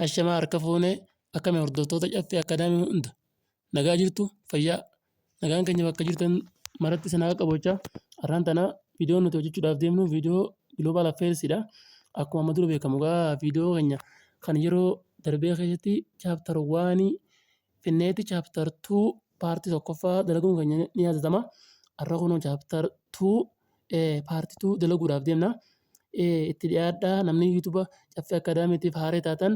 Ashamaa harka fuunee akkami hordoftoota caffee akkaadaamii hunda nagaa jirtu fayyaa nagaan keenya bakka jirtan maratti sanaa qabochaa har'aan tana viidiyoo nuti hojjechuudhaaf deemnu viidiyoo Global Affairs dha. Akkuma amma dura beekamu viidiyoo keenya kan yeroo darbee keessatti chapter 1 finneeti chapter 2 paartii tokkoffaa dalaguun keenya ni yaadatama. Har'a kun chapter 2 paartii 2 dalaguudhaaf deemna. Itti dhiyaadhaa namni YouTube caffee akkaadaamiitiif haaree taatan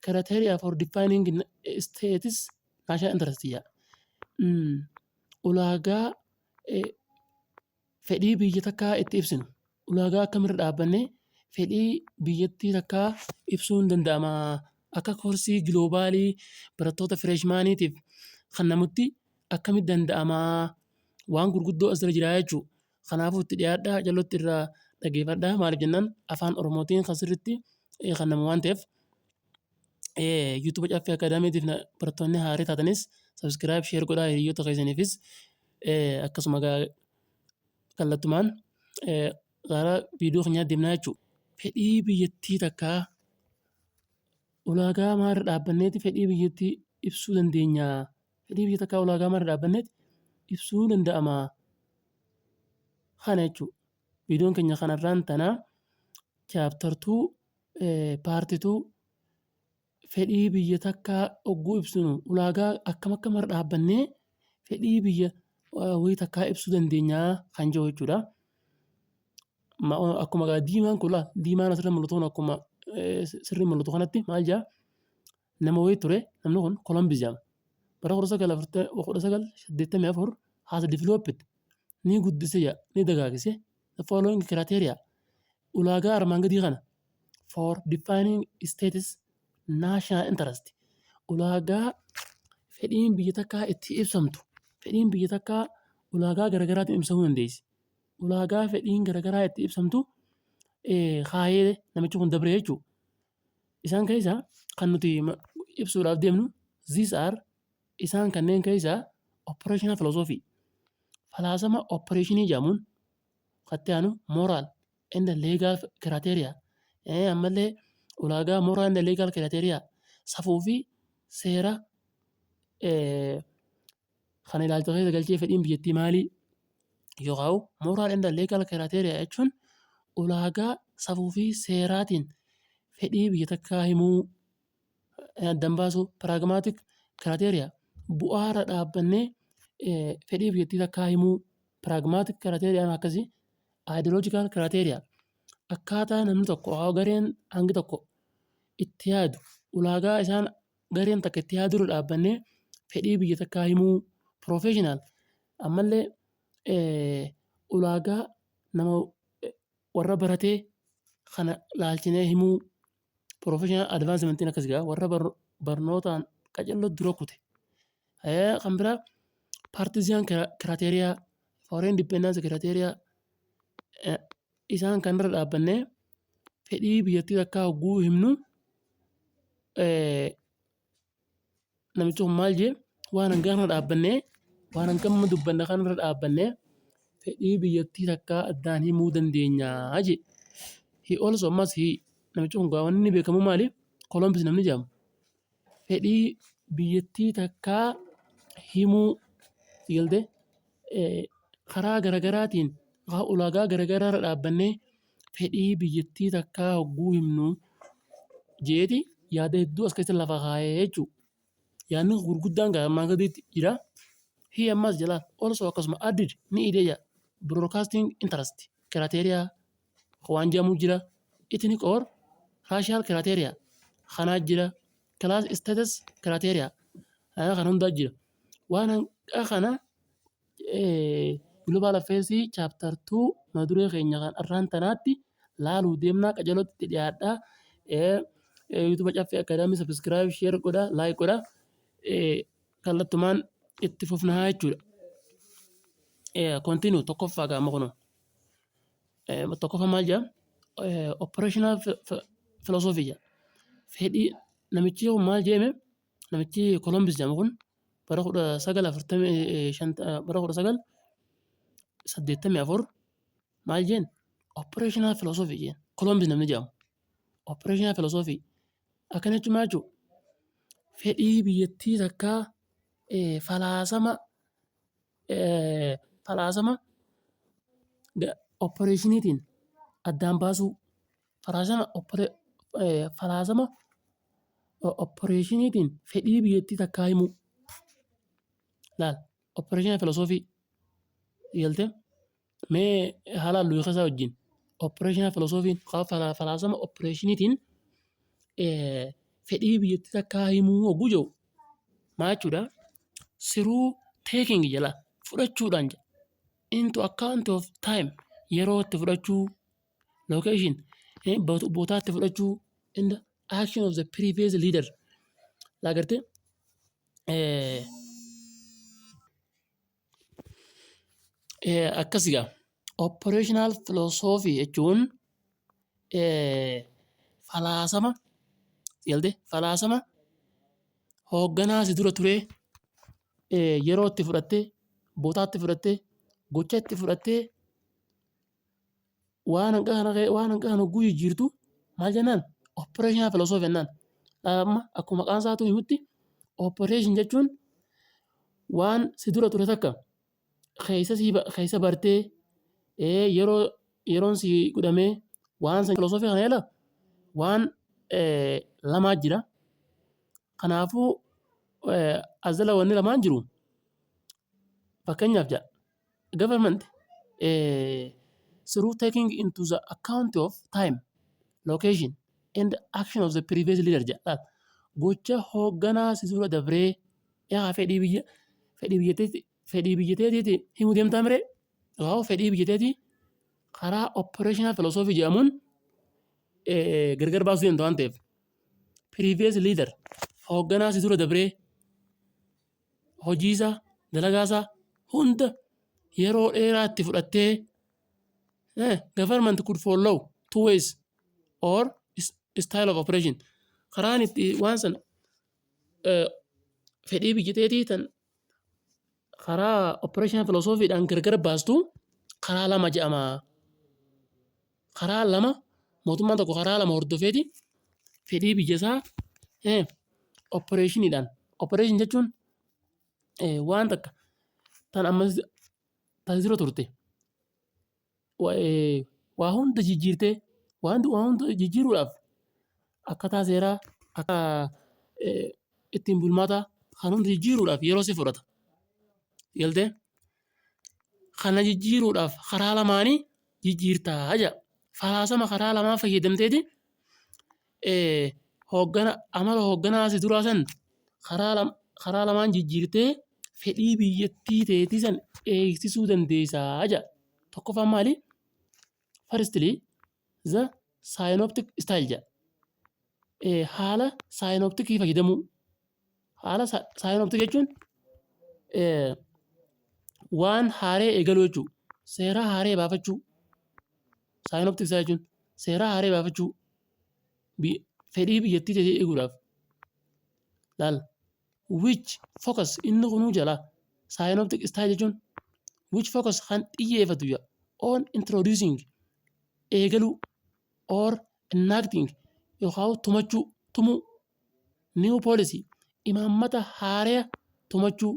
criteria for defining status national interest jedha. Ulaagaa fedhii biyya takkaa itti ibsinu ulaagaa akkamirra dhaabbanne fedhii biyyattii takkaa ibsuun danda'ama. Akka koorsii giloobaalii barattoota fireeshmaaniitiif kan namutti akkamitti danda'ama waan gurguddoo asirra jira jechuudha. Kanaafuu itti dhiyaadhaa jallotti irraa dhageeffadhaa maaliif jennaan afaan oromootiin kan sirriitti kan namu waan ta'eef YouTube caffee akkaadaamiitiif barattoonni haarii taatanis subscribe share godhaa hiriyoota keessaniifis akkasuma kallattumaan gara viidiyoo keenyaa deemnaa jechuudha. Fedhii biyyattii takkaa ulaagaa maalirra dhaabbanneeti fedhii biyyattii ibsuu dandeenya. Fedhii biyya takkaa ulaagaa maalirra dhaabbanneeti ibsuu danda'ama kana jechuudha. Viidiyoon keenya kanarraan tanaa chapter 2 paartii 2 fedhii biyya takkaa ogguu ibsinu ulaagaa akkamirra dhaabbannee fedhii biyya wayii takkaa ibsuu dandeenyaa kan jiru jechuudha. Akkuma diimaan kun diimaan asirra mul'atu akkuma sirrii mul'atu kanatti maal jedha nama wayii ture namni kun Columbus jedhama. Bara 1984 has developed ni guddise jedha ni dagaagise the following criteria ulaagaa armaan gadii kana for defining status national interest ulaagaa fedhiin biyya takkaa itti ibsamtu fedhiin biyya takkaa ulaagaa garaagaraatiin ibsamuu dandeessi. Ulaagaa fedhiin garaagaraa itti ibsamtu kaayee namichi kun dabre jechuudha. Isaan keessaa kan nuti ibsuudhaaf deemnu these are isaan kanneen keessaa operational philosophy falaasama operationii jedhamuun katti aanu moral and legal criteria ammallee ulaagaa moral and legal criteria safuu fi seera kan ilaalcha galchee fedhiin biyyattii maalii yookaan moral and legal criteria jechuun ulaagaa safuu fi seeraatiin fedhii biyya takkaa himuu dambaasu pragmatic criteria bu'aara dhaabbannee fedhii biyyattii takkaa himuu pragmatic criteria akkasii ideological criteria akkaataa namni tokko gareen hangi tokko itti yaadu ulaagaa isaan gareen takka itti yaadurra dhaabbannee fedhii biyya takkaa himuu professional ammallee ulaagaa nama warra baratee kana laalchinee himuu professional advancementiin akkas gaa warra barnootaan qacarra dura kute kan biraa partisan criteria foreign independence criteria isaan kanarra dhaabbannee fedhii biyyattii takkaa hogguu himnu namichi kun maal jee waan hangaarra dhaabbannee waan hangamma dubbanna kanarra dhaabbannee fedhii biyyattii takkaa addaan himuu dandeenyaa jee. He also ammas namichi kun gaawwan inni beekamu maali? Columbus namni jedhamu. Fedhii biyyattii takkaa himuu fiilte karaa garaagaraatiin ulaagaa garaagaraarra dhaabbannee fedhii biyyattii takkaa hogguu himnu jeeti yaada hedduu as keessa lafa kaayee jechuudha. Yaadni gurguddaan gaammaa gadiitti jira. Hii ammas jala also akkasuma added ni ideeya broadcasting interest criteria waan jedhamu jira. Ethnic or racial criteria kanaa jira. Class status criteria kan hundaa jira. Waan kana Global Affairs chapter 2 maduree keenya kan arraan tanaatti laaluu deemnaa qajeelootti dhiyaadhaa. YouTube caffee akkaadaamii subscribe share godhaa like godhaa kallattumaan itti fufnaa jechuudha. Continue tokkoffaa gaama kunoo tokkoffaa maal jedha operational philosophy jedha. Fedhii namichi kun maal jedhame namichi Columbus jedhamu kun bara 1984 maal jeen operational philosophy jeen Columbus namni jedhamu operational philosophy akkana jechuun maal jechuudha? Fedhii biyyattii takkaa falaasama oppereeshiniitiin addaan baasuu, falaasama oppereeshiniitiin fedhii biyyattii takkaa himuu. Laal oppereeshina filosoofii galtee mee haalaan luyi isaa wajjin oppereeshina filosoofiin falaasama oppereeshiniitiin fedhii biyyattii takkaa himuu hogguu jiru maal jechuudha? Siruu taking jala fudhachuudhaan into account of time yeroo itti fudhachuu location bootaa itti fudhachuu in the action of the previous leader laagarte akkasigaa operational philosophy jechuun falaasama hoogganaa si dura turee yeroo itti fudhattee bootaa itti fudhattee gocha itti fudhattee waan hanqaan hogguu jijjiirtu maal jennaan operational philosophy jennaan. Amma akkuma maqaan isaatu himutti operation jechuun waan si dura ture takka keessa bartee yeroon si godhamee waan san philosophy kana jala waan lamaa jira. Kanaafuu as jala wanni lamaan jiru fakkeenyaaf government through taking into the account of time, location and action of the previous leader jedha. Gocha hoogganaa si dura dabree fedhii biyyateetiiti himuu deemtaa miree fedhii biyyateetii karaa operational philosophy jedhamuun gargar baasuu danda'a waan ta'eef previous leader hoogganaa si dura dabree hojiisaa dalagaasaa hunda yeroo dheeraa itti fudhattee government could follow two ways or style of operation karaan itti waan san fedhii biyyateetii tan karaa operational philosophyidhaan gargar baastu karaa lama jedhama. Karaa lama mootummaan tokko karaa lama hordofeeti fedhii biyyasaa operationidhaan operation jechuun waan takka tan amma tan dura turte waa hunda jijjiirtee waa hunda jijjiiruudhaaf akkaataa seeraa akka ittiin bulmaataa kan hunda jijjiiruudhaaf yeroo si fudhata. Galtee kana jijjiiruudhaaf karaa lamaanii jijjiirtaa jedha. Falaasama karaa lamaa fayyadamteeti amala hoogganaa si duraa san karaa lamaan jijjiirtee fedhii biyyattii teetii san eegsisuu dandeessaa jedha. Tokkoffaan maali? Firstly the synoptic style jedha. Haala synopticii fayyadamuu. Haala synoptic jechuun waan haaree eegaluu jechuudha. Seera haaree baafachuu. Synoptic style jechuun seera haaree baafachuu fedhii biyyattii teetii eeguudhaaf. Laal which focus inni kunuu jala synoptic style jechuun which focus kan xiyyeeffatu on introducing eegaluu or enacting yookaan tumuu new policy imaammata haaraa tumachuu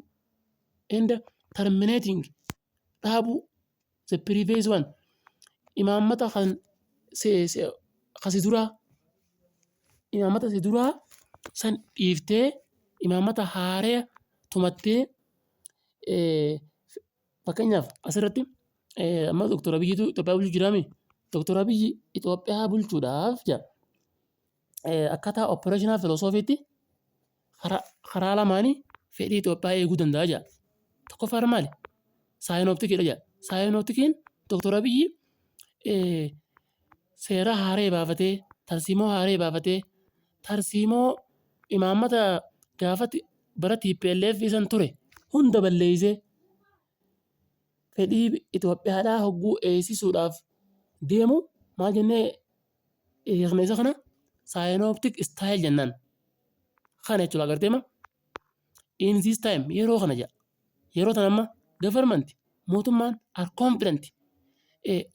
and terminating dhaabuu the previous one imaammata kan si duraa san dhiiftee imaammata haaraa tumattee fakkeenyaaf asirratti amma Dr. Abiyyiitu Itoophiyaa bulchuu jiraami. Dr. Abiyyi Itoophiyaa bulchuudhaaf akkaataa operational philosophytti karaa lamaanii fedhii Itoophiyaa eeguu danda'a jedha. Tokkoffaan maali? Saayinoptikiidha jedha. Saayinoptikiin Dr. Abiyyi seera haaree baafatee tarsiimoo haaree baafatee tarsiimoo imaammata gaafatti bara TPLF isan ture hunda balleessee fedhii Itoophiyaadhaa hogguu eegsisuudhaaf deemu maal jennee hiikna isa kana synoptic style jennaan. Kana jechuudha agarteema. In this time yeroo kana jedha. Yeroo tan amma government mootummaan are confident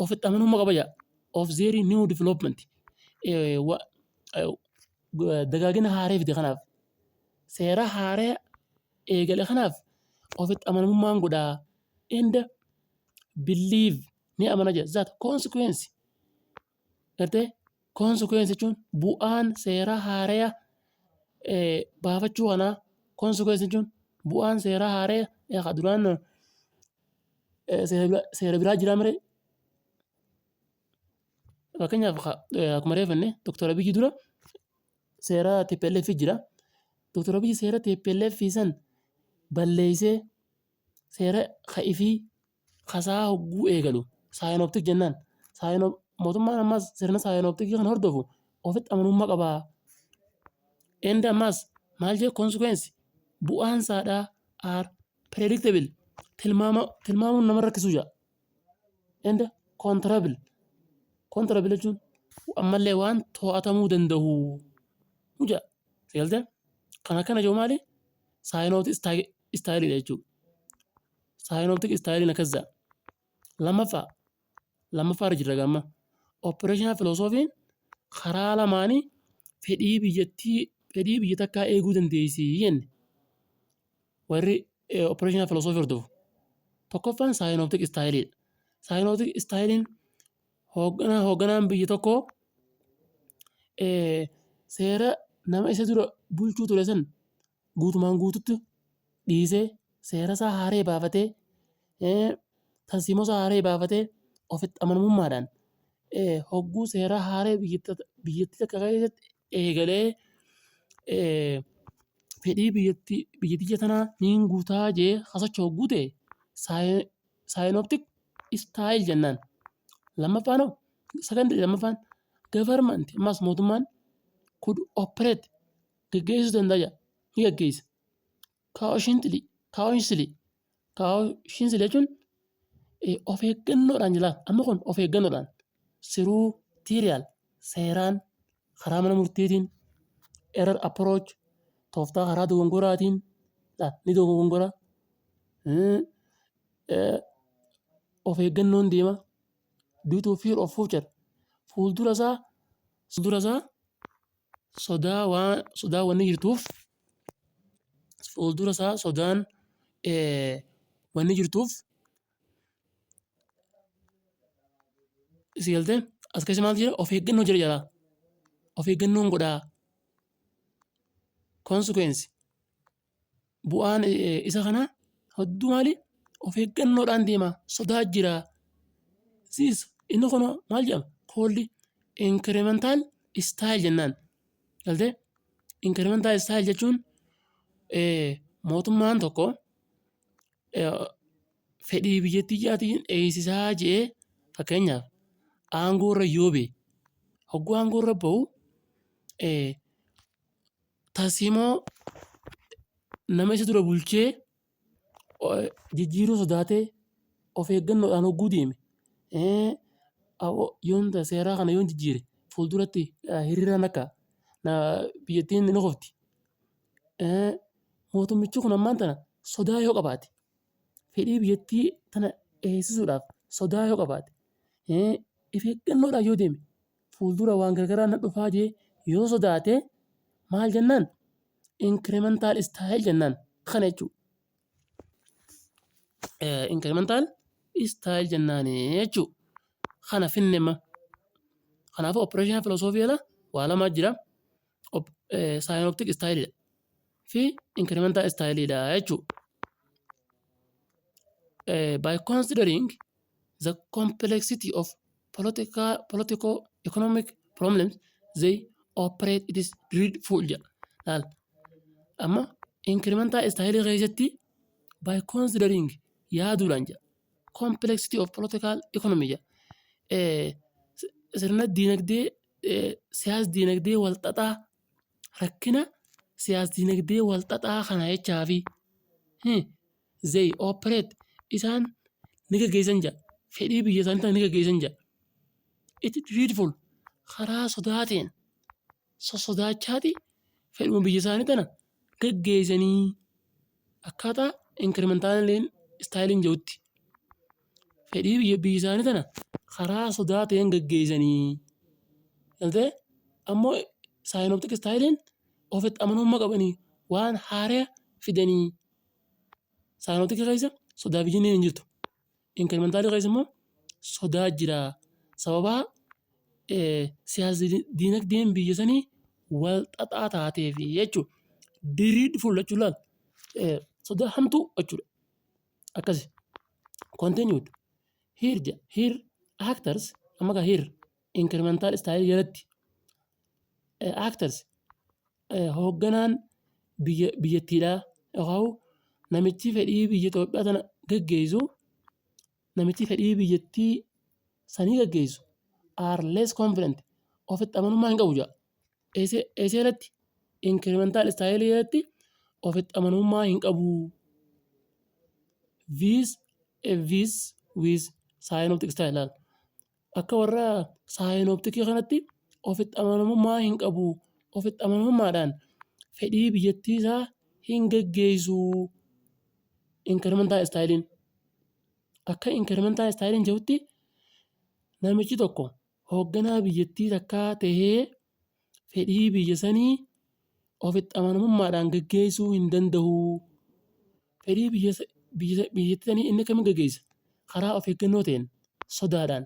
ofitti amanummaa qaba jedha of their new development dagaagina haaree fide kanaaf seera haaree eegale kanaaf ofitti amanamummaan godhaa and believe ni amana jedha that consequence gartee consequence jechuun bu'aan seera haaree baafachuu kanaa consequence jechuun bu'aan seera haaree yaa duraan seera biraa jira mire fakkeenyaaf akkuma reeffanne Dr. Abiyyi dura seera TPLF jira. Dr. Abiyyi seera TPLF san balleessee seera ka'ifii kasaa hogguu eegalu saayinoptik jennaan. Mootummaan ammas sirna saayinoptikii kan hordofu ofitti amanummaa qabaa. Enda ammas maal jee consequence bu'aan saadhaa are predictable tilmaamuun nama rakkisu jira. Enda controllable jechuun ammallee waan to'atamuu danda'u jira. Seelte kan akkana jiru maali? Saayinoptik istaayiliidha jechuudha. Saayinoptik istaayiliin akkasii lammaffaa irra jirra gamma. Operational philosophiin karaa lamaanii fedhii biyya takkaa eeguu dandeessii jenne warri operational philosophy hordofu. Tokkoffaan saayinoptik istaayiliidha. Saayinoptik istaayiliin hoogganaan biyya tokkoo seera nama isa dura bulchuu ture san guutumaan guututti dhiisee seera isaa haaree baafatee tansiimoo isaa haaree baafatee ofitti amanamummaadhaan hogguu seera haaree biyyattii takka keessatti eegalee fedhii biyyattii tanaa niin guutaa jee kasacha hogguu ta'e saayinoptik istaayil jennaan. Lammaffaan government ammas mootummaan could operate geggeessuu danda'a ni geggeessa. Cautiously jechuun of eeggannoodhaan jira. Amma kun of eeggannoodhaan siruu tiiriyaal seeraan karaa mana murtiitiin error approach tooftaa karaa dogongoraatiin ni dogongora of eeggannoon deema. Due to fear of future fuuldura isaa sodaa wanni jirtuuf fuuldura isaa sodaan wanni jirtuuf seelte as keessa maal jira of eeggannoo jira jala of eeggannoon godhaa consequence bu'aan isa kanaa hedduu maali of eeggannoodhaan deema sodaa jira siis inni kun maal jedhama koolli incremental style jennaan galtee incremental style jechuun mootummaan tokko fedhii biyyattiyyaatiin eeysisaa jee fakkeenyaaf aangoo irra yoo ba'e hogguu aangoo irra ba'u tarsiimoo nama isa dura bulchee jijjiiruu sodaatee of eeggannoodhaan hogguu deeme yoonta seeraa kana yoon jijjiire fuulduratti hiriiraan akka biyyattiin ni qofti. Mootummichi kun ammaan tana sodaa yoo qabaate fedhii biyyattii tana eegsisuudhaaf sodaa yoo qabaate of eeggannoodhaan yoo deeme fuuldura waan gargaraa na dhufaa jee yoo sodaate maal jennaan incremental style jennaan kana jechuudha. Incremental style jennaan jechuudha. Kana finnema. Kanaafuu operational philosophy ala waa lama jira. Synoptic style fi incremental style dha jechuudha. By considering the complexity of political economic problems they operate it is dreadful jedha. Amma incremental style keessatti by considering yaaduudhaan jedha. Complexity of political economy jedha. Sirna diinagdee siyaas diinagdee walxaxaa rakkina siyaas diinagdee walxaxaa kana jechaa fi they operate isaan ni gaggeessan jedha. Fedhii biyya isaanii ni gaggeessan jedha. It is dreadful karaa sodaateen sodaachaati fedhuma biyya isaanii tana gaggeessanii akkaataa incremental styliin jedhutti fedhii biyya isaanii tana karaa sodaateen gaggeessanii galtee ammoo saayinooptik istaayiliin ofitti amanummaa qabanii waan haaraa fidanii saayinooptik keessa sodaa viijiniin hin jirtu. Inkirimentaalii keessa immoo sodaa jira. Sababa siyaasa diinagdeen biyya sanii wal xaxaa taateef jechuudha. Diriidhi fuullachuu laal sodaa hamtuu jechuudha. Akkasi. Continued. Here actors amma gaa here incremental style jalatti actors hoogganaan biyyattiidhaa yookaan namichi fedhii biyya Itoophiyaa tana gaggeessu namichi fedhii biyyattii sanii gaggeessu are less confident ofitti amanummaa hin qabu jaa. Eesee irratti incremental style jalatti ofitti amanummaa hin qabu. This with saayinooptik style laal. Akka warra saayinooptikii kanatti ofitti amanamummaa hin qabu. Ofitti amanamummaadhaan fedhii biyyattii isaa hin gaggeessu. Incremental styliin akka incremental styliin jedhutti namichi tokko hoogganaa biyyattii takkaa tahee fedhii biyya sanii ofitti amanamummaadhaan gaggeessuu hin danda'u. Fedhii biyyattii sanii inni kamiin gaggeessa? Karaa of eeggannoo ta'een sodaadhaan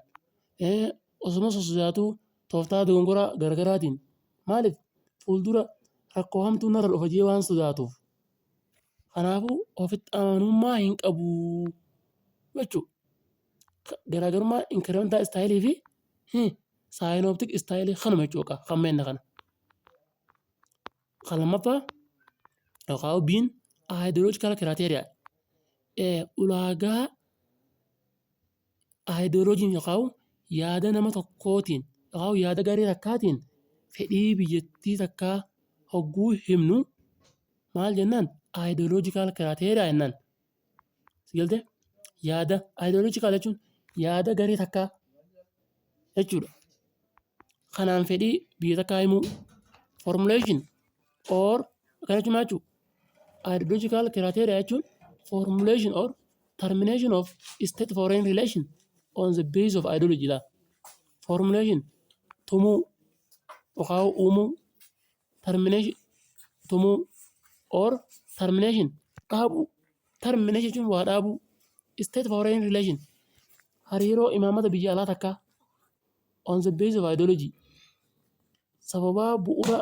osuma sosodaatuu tooftaa dogongoraa garaagaraatiin maaliif fuuldura rakkoo hamtuu narra dhufa jee waan sodaatuuf. Kanaafuu ofitti amanummaa hin qabu jechuudha. Garaagarummaa incremental style fi saayinooptik style kanuma jechuudha. Kammeenna kana. Kan lammaffaa yookaan biin ideological criteria ulaagaa ideoloojiin yookaan yaada nama tokkootiin yookaan yaada garee takkaatiin fedhii biyyattii takkaa hogguu himnu maal jennaan ideological criteria jennaan. Sigalte yaada ideological jechuun yaada garee takkaa jechuudha. Kanaan fedhii biyya takkaa himuu formulation or kana jechuun maal jechuudha? Ideological criteria jechuun formulation or termination of state foreign relation on the basis of ideology la. Formulation tumuu yookaan uumuu termination tumuu or termination dhaabuu. Termination jechuun waa dhaabuu. State foreign relation hariiroo imaamata biyya alaa takkaa on the basis of ideology sababaa bu'uura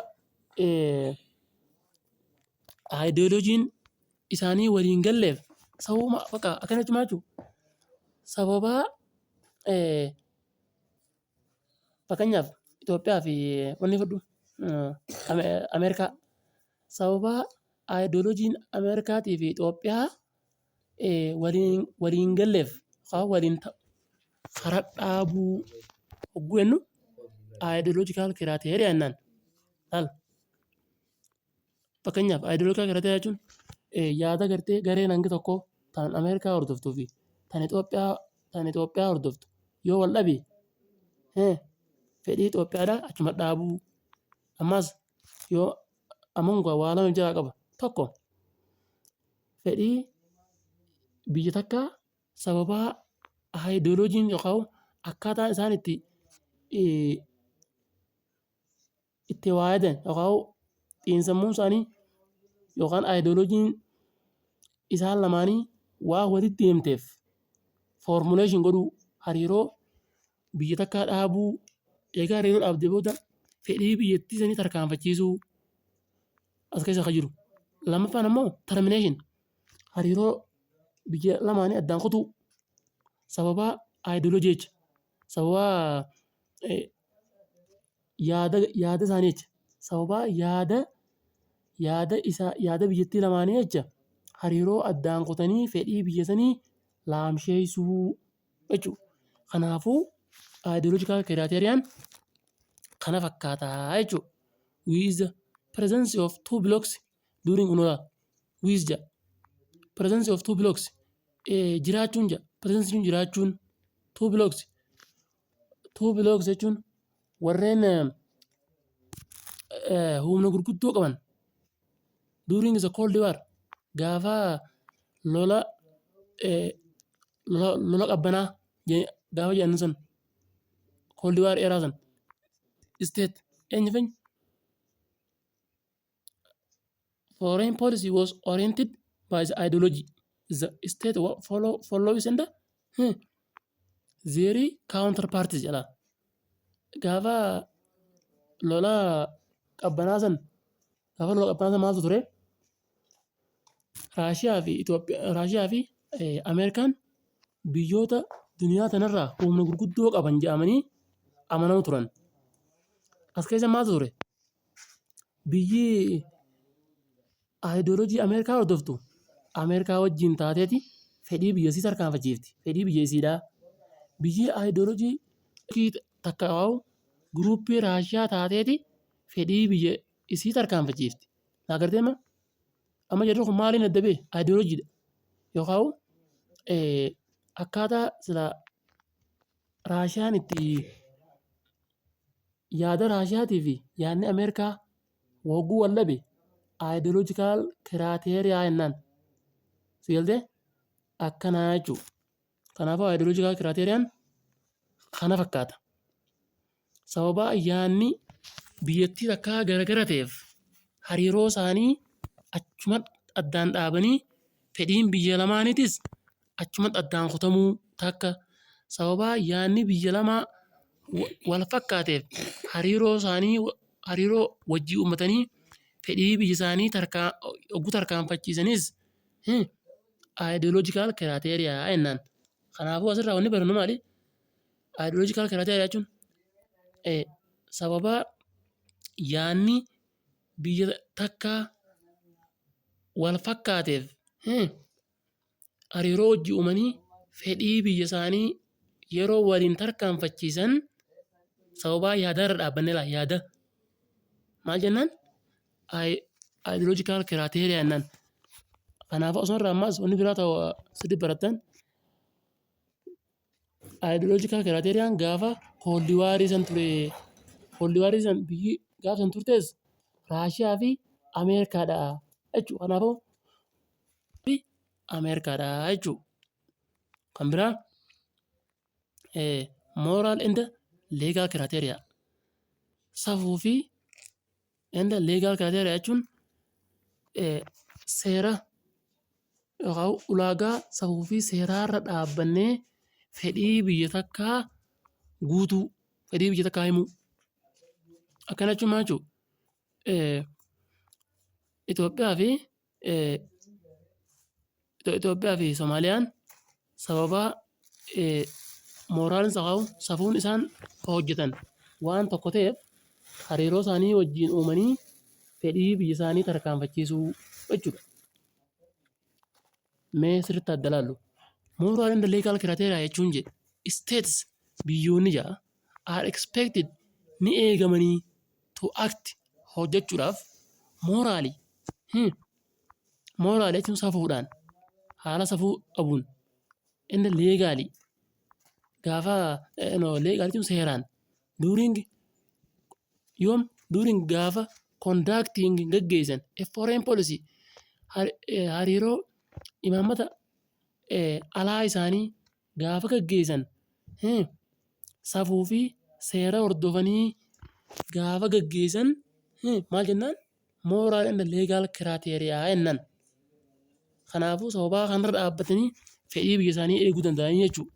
ideoloojiin isaanii waliin galleef sababa fakka akkana jechuun maal jechuudha? Sababaa fakkeenyaaf Itoophiyaa fi wanni fudhu Ameerikaa sababaa ideoloojiin Ameerikaatii fi Itoophiyaa waliin galleef waliin karaa dhaabuu hogguu jennu ideological criteria jennaan. Fakkeenyaaf ideological criteria jechuun yaada gartee gareen hangi tokko tan Ameerikaa hordoftuu fi tan Itoophiyaa hordoftu yoo wal dhabe fedhii Itoophiyaadhaa achuma dhaabuu. Ammas yoo amangaa waa lama jala qaba. Tokko fedhii biyya takkaa sababaa ideoloojiin yookaan akkaataan isaan itti waayadan yookaan xiinsammuun isaanii yookaan ideoloojiin isaan lamaanii waa walitti deemteef formulation godhuu hariiroo biyya takkaa dhaabuu eegaa hariiroo dhaabdee booda fedhii biyyattii sanii tarkaanfachiisuu as keessa akka jiru. Lammaffaan ammoo termination hariiroo biyya lamaanii addaan kutuu sababaa ideoloojii jecha sababaa yaada isaanii jecha sababaa yaada biyyattii lamaanii jecha hariiroo addaan kutanii fedhii biyya sanii laamsheessuu jechuudha. Kanaafuu ideological criteria kana fakkaataa jechuudha. With the presence of two blocks during UNORA with the presence of two blocks jiraachuun presence jiraachuun two blocks jechuun warreen humna gurguddoo qaban during the cold war gaafa lola qabbanaa gaafa jedhan sun cold war era san state eenyu fa'i foreign policy was oriented by the ideology the state follows and hmm, their counterparties jala gaafa lola qabbanaasan gaafa lola qabbanaasan maaltu ture Raashiyaa fi Ameerikaan biyyoota duniyaa tanarraa humna gurguddoo qaban jedhamanii amanamu turan. As keessa maaltu ture? Biyyi aayidooloojii Ameerikaa hordoftu Ameerikaa wajjin taateeti fedhii biyyasii tarkaanfachiifti. Fedhii biyyasiidhaa. Biyyi aayidooloojii takka waa'u guruuppii Raashiyaa taateeti fedhii biyya isii tarkaanfachiifti. Naagarteema amma jedhu kun maaliin adda bee aayidooloojiidha. Yookaan akkaataa sila Raashiyaan itti yaada Raashiyaatii fi yaadni Ameerikaa wagguu wallabe aayidooloojikaal kiraateeriyaa jennaan. Sigaltee akkanaa jechuudha. Kanaafuu aayidooloojikaal kiraateeriyaan kana fakkaata. Sababa yaadni biyyattii takkaa garagara ta'eef hariiroo isaanii achuma addaan dhaabanii fedhiin biyya lamaaniitis achuma addaan kutamuu takka sababa yaadni biyya lamaa wal fakkaateef hariiroo isaanii hariiroo wajjii uummatanii fedhii biyya isaanii ogguu tarkaanfachiisanis aayidooloojikaal kiraateeriyaa jennaan. Kanaafuu asirraa wanni barannu maali? Aayidooloojikaal kiraateeriyaa jechuun sababa yaadni biyya takkaa wal fakkaateef hariiroo wajjii uumanii fedhii biyya isaanii yeroo waliin tarkaanfachiisan sababa yaadaarra dhaabbanneedha yaada. Maal jennaan? Aayidooloojikaal kiraateeriyaa jennaan. Kanaafuu osoo ammaas wanni biraa ta'u sirrii barattan aayidooloojikaal kiraateeriyaan gaafa kooldiwaarii san ture. Kooldiwaarii san biyyi gaafa san turtes Raashiyaa fi Ameerikaadha jechuudha. Kanaafuu Ameerikaadha jechuudha. Kan biraa moral and legal criteria safuu fi legal criteria jechuun seera yookaan ulaagaa safuu fi seeraarra dhaabbannee fedhii biyya takkaa guutuu fedhii biyya takkaa himuu. Akkana jechuun maal jechuudha? Itoophiyaa fi Soomaaliyaan sababa mooraalin safuun isaan hojjetan waan tokko ta'eef hariiroo isaanii wajjin uumanii fedhii biyya isaanii tarkaanfachiisuu jechuudha. Mee sirriitti adda laallu. Moral and legal criteria jechuun jedhe states biyyoonni ja'a are expected ni eegamanii to act hojjechuudhaaf mooraalii jechuun safuudhaan haala safuu qabuun inni leegaalii gaafa leegaalii jechuun seeraan during gaafa conducting gaggeessan a foreign policy hariiroo imaammata alaa isaanii gaafa gaggeessan safuu fi seera hordofanii gaafa gaggeessan maal jennaan moral and legal criteria jennaan. Kanaafuu sababa kanarra dhaabbatanii fedhii biyya isaanii eeguu danda'anii jechuudha.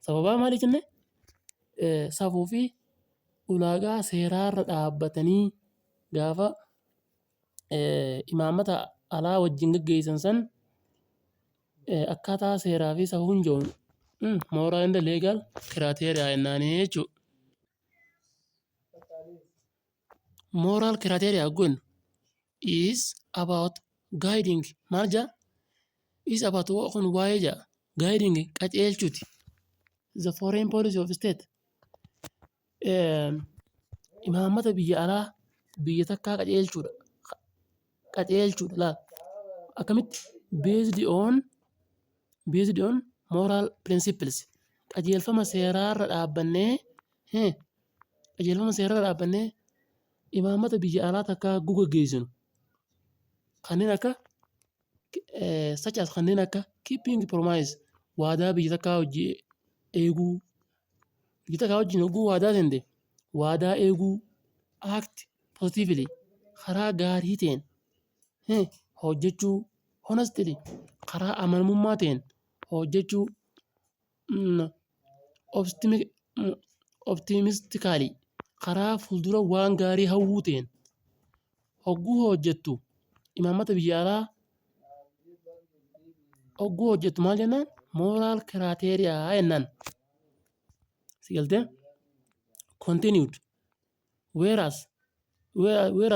Sababa maali jenne safuu fi ulaagaa seeraarra dhaabbatanii gaafa imaammata alaa wajjin gaggeessan san akkaataa seeraa fi safuun jiruun moral and legal criteria jennaanii jechuudha. Moral criteria gun is about guiding maal jaa is about kun waa'ee jaa guiding qajeelchuuti. The foreign policy of state imaammata biyya alaa biyya takkaa qajeelchuudha laal akkamitti based on moral principles qajeelfama seeraarra dhaabbannee imaammata biyya alaa takkaa gaggeessinu kanneen akka such as kanneen akka keeping promise waadaa biyya takkaa hojii eeguu biyya takkaa wajjin oguu waadaa seente waadaa eeguu act positively karaa gaarii ta'een hojjechuu honestly karaa amanamummaa ta'een hojjechuu optimistically karaa fuuldura waan gaarii hawwuu ta'een hogguu hojjettu imaammata biyya alaa hogguu hojjettu maal jennaan moral criteria jennaan. Sigaltee continued whereas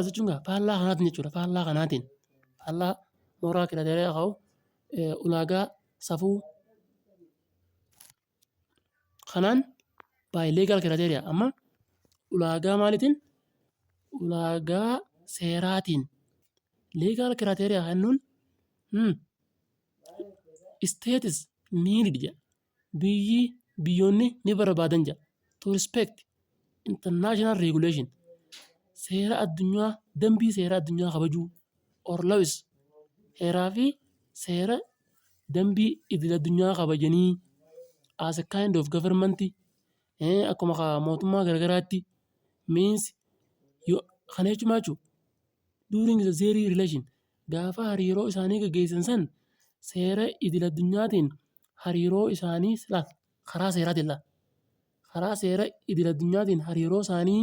jechuun faallaa kanaatiin jechuudha faallaa kanaatiin faallaa moral criteria qabu ulaagaa safuu kanaan by legal criteria amma ulaagaa maaliitiin ulaagaa seeraatiin legal criteria jennuun status needed jedha biyyoonni ni barbaadan jedha to respect international regulation seera addunyaa dambii seera addunyaa kabajuu or lawis heeraa fi seera dambii idil addunyaa kabajanii as a kind of government akkuma mootummaa garagaraatti means kana jechuun maal jechuudha during the zeri relation gaafa hariiroo isaanii gaggeessan san seera idil addunyaatiin hariiroo isaanii karaa seeraatiin karaa seera idil addunyaatiin hariiroo isaanii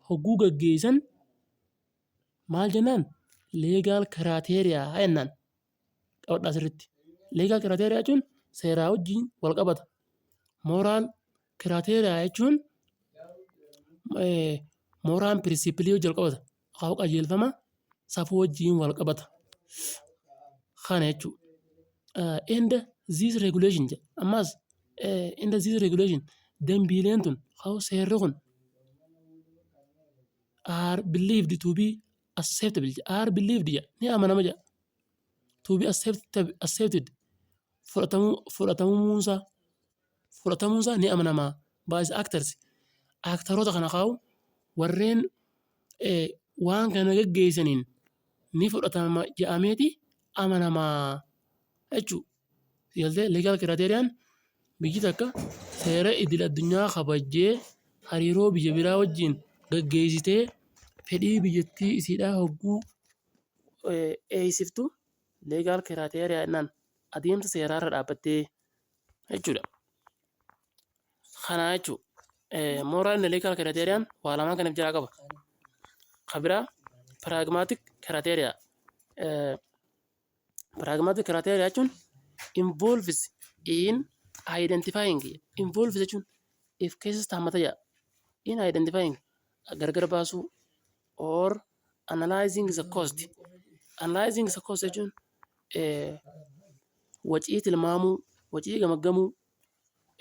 hogguu gaggeessan maal jennaan legal criteria jennaan qabadhaa sirriitti legal criteria jechuun seeraa wajjin wal qabata moral criteria jechuun moral principle wajjin wal qabata qajeelfama safuu wajjin wal qabata kana jechuudha. And this regulation ammas and this regulation dambiileen tun seerri kun are believed to be acceptable are believed ni amanama to be accepted fudhatamuunsa ni amanama by actors aktaroota kana qabu warreen waan kana gaggeessaniin ni fudhatama jedhameeti amanamaa jechuudha. Sigaltee legal criteria biyyi takka seera idil addunyaa kabajjee hariiroo biyya biraa wajjin gaggeessitee fedhii biyyattii isiidhaa hogguu eeysiftu legal criteria jennaan adeemsa seeraarra dhaabbattee jechuudha. Kana jechuudha. Moral legal criteria waa lamaan kan of jalaa qaba. Kabiraa pragmatic criteria. Pragmatic criteria jechuun involves in identifying jechuun if cases taammata jedha in identifying gargar baasuu or analyzing the cost jechuun wacii tilmaamuu wacii gamaggamuu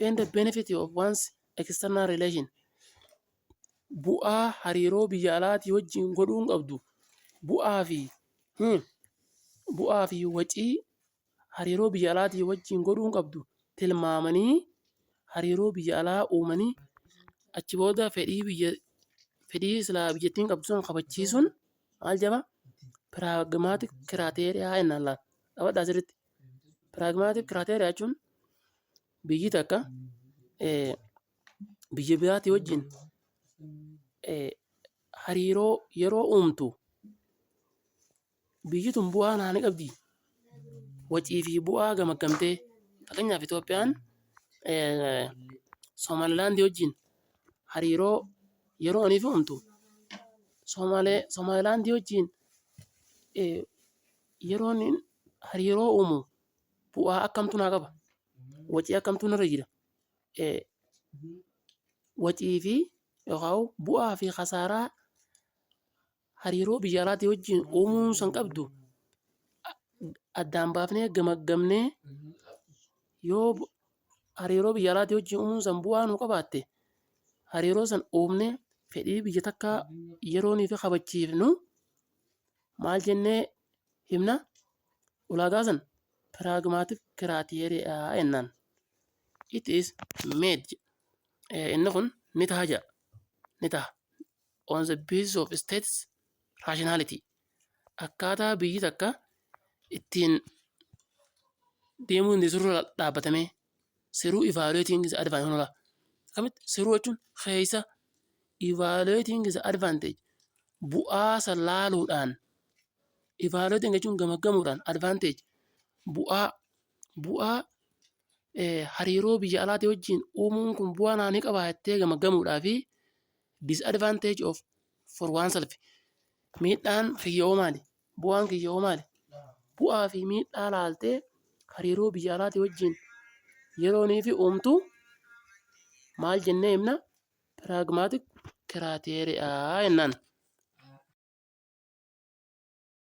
and the benefit of one's external relation bu'aa hariiroo biyya alaatii wajjin godhuun qabdu bu'aa fi wacii hariiroo biyya alaatii wajjin godhuun qabdu tilmaamanii hariiroo biyya alaa uumanii achi booda fedhii silaa biyyattiin qabdu sun kabachiisuun maal jedhama pragmatic criteria jennaan laata qabadhaa sirriitti pragmatic criteria jechuun biyyi takka biyya biraatii wajjin hariiroo yeroo uumtu biyyi tun bu'aa naani qabdi wacii fi bu'aa gamaggamtee fakkeenyaaf Itoophiyaan Somaalilaandii wajjin hariiroo yeroo aniif uumtu Somaalilaandii wajjin yeroon hariiroo uumu bu'aa akkamtu naa qaba wacii akkamtu narra jira wacii fi yookaan bu'aa fi khasaaraa hariiroo biyya alaatii wajjin uumuun san qabdu addaan baafnee gamaggamnee yoo hariiroo biyya alaatii wajjin uumuun san bu'aa nu qabaatte hariiroo san uumnee fedhii biyya takkaa yeroonii fi kabachiifnu maal jennee himna ulaagaa san pragmatic criteria jennaan. It is made inni kun ni ta'a on the basis of states rationality akkaataa biyyi takka ittiin deemuu hin siruu dhaabbatamee siruu evaluating is advantage akkamitti siruu jechuun keessa evaluating is advantage bu'aa san laaluudhaan Evaluating jechuun gamaggamuudhaan advantage bu'aa hariiroo biyya alaatii wajjin uumuun kun bu'aa naanii qaba jettee gamaggamuudhaa fi disadvantage of for oneself miidhaan kiyyoo maali? Bu'aan kiyyoo maali? Bu'aa fi miidhaa laaltee hariiroo biyya alaatii wajjin yeroonii fi uumtu maal jennee himna? Pragmatic criteria jennaan.